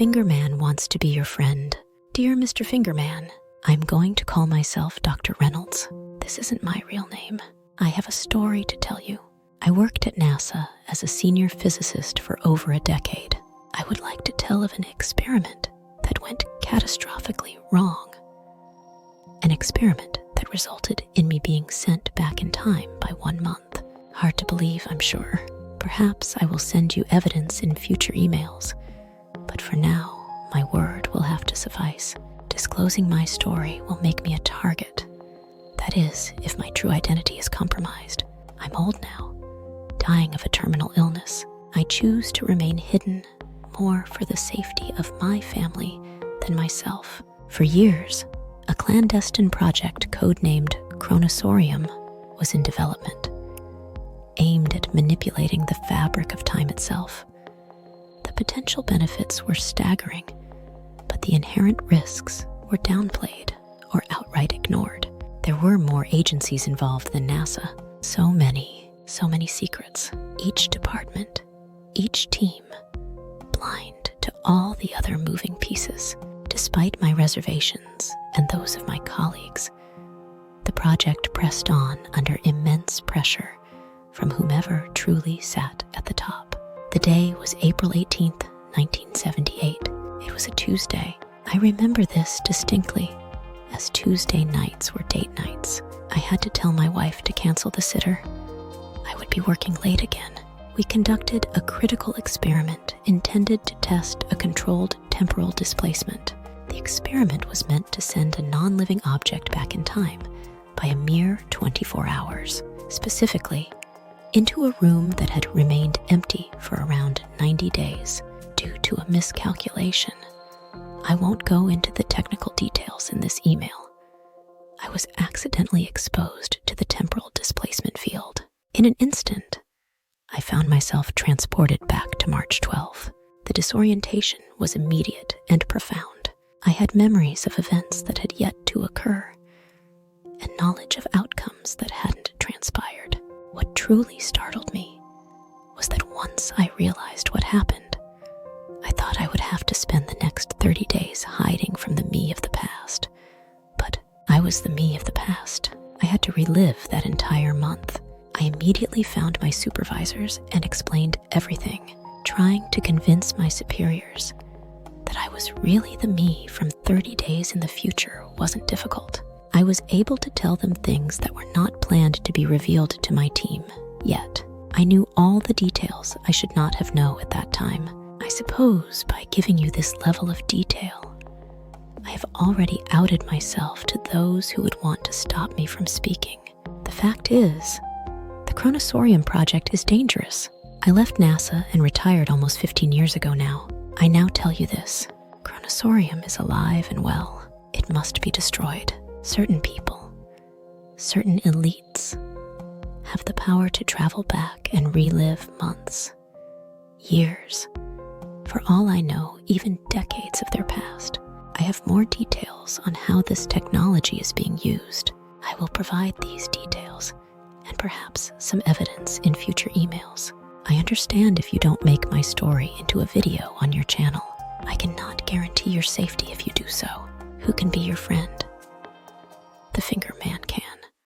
Fingerman wants to be your friend. Dear Mr. Fingerman, I'm going to call myself Dr. Reynolds. This isn't my real name. I have a story to tell you. I worked at NASA as a senior physicist for over a decade. I would like to tell of an experiment that went catastrophically wrong. An experiment that resulted in me being sent back in time by 1 month. Hard to believe, I'm sure. Perhaps I will send you evidence in future emails. But for now, my word will have to suffice. Disclosing my story will make me a target. That is, if my true identity is compromised. I'm old now, dying of a terminal illness. I choose to remain hidden more for the safety of my family than myself. For years, a clandestine project codenamed Chronosaurium was in development, aimed at manipulating the fabric of time itself. The potential benefits were staggering, but the inherent risks were downplayed or outright ignored. There were more agencies involved than NASA. So many secrets. Each department, each team, blind to all the other moving pieces. Despite my reservations and those of my colleagues, the project pressed on under immense pressure from whomever truly sat at the top. The day was April 18th, 1978. It was a Tuesday. I remember this distinctly, as Tuesday nights were date nights. I had to tell my wife to cancel the sitter. I would be working late again. We conducted a critical experiment intended to test a controlled temporal displacement. The experiment was meant to send a non-living object back in time by a mere 24 hours. Specifically, into a room that had remained empty for around 90 days due to a miscalculation. I won't go into the technical details in this email. I was accidentally exposed to the temporal displacement field. In an instant, I found myself transported back to March 12th. The disorientation was immediate and profound. I had memories of events that had yet to occur, and knowledge of outcomes that hadn't transpired. What truly startled me was that once I realized what happened, I thought I would have to spend the next 30 days hiding from the me of the past. But I was the me of the past. I had to relive that entire month. I immediately found my supervisors and explained everything, trying to convince my superiors that I was really the me from 30 days in the future wasn't difficult. I was able to tell them things that were not planned to be revealed to my team yet. I knew all the details I should not have known at that time. I suppose by giving you this level of detail, I have already outed myself to those who would want to stop me from speaking. The fact is, the Chronosaurium project is dangerous. I left NASA and retired almost 15 years ago now. I now tell you this. Chronosaurium is alive and well. It must be destroyed. Certain people, certain elites, have the power to travel back and relive months, years, for all I know, even decades of their past. I have more details on how this technology is being used. I will provide these details and perhaps some evidence in future emails. I understand if you don't make my story into a video on your channel. I cannot guarantee your safety if you do so. Who can be your friend? The Fingerman can.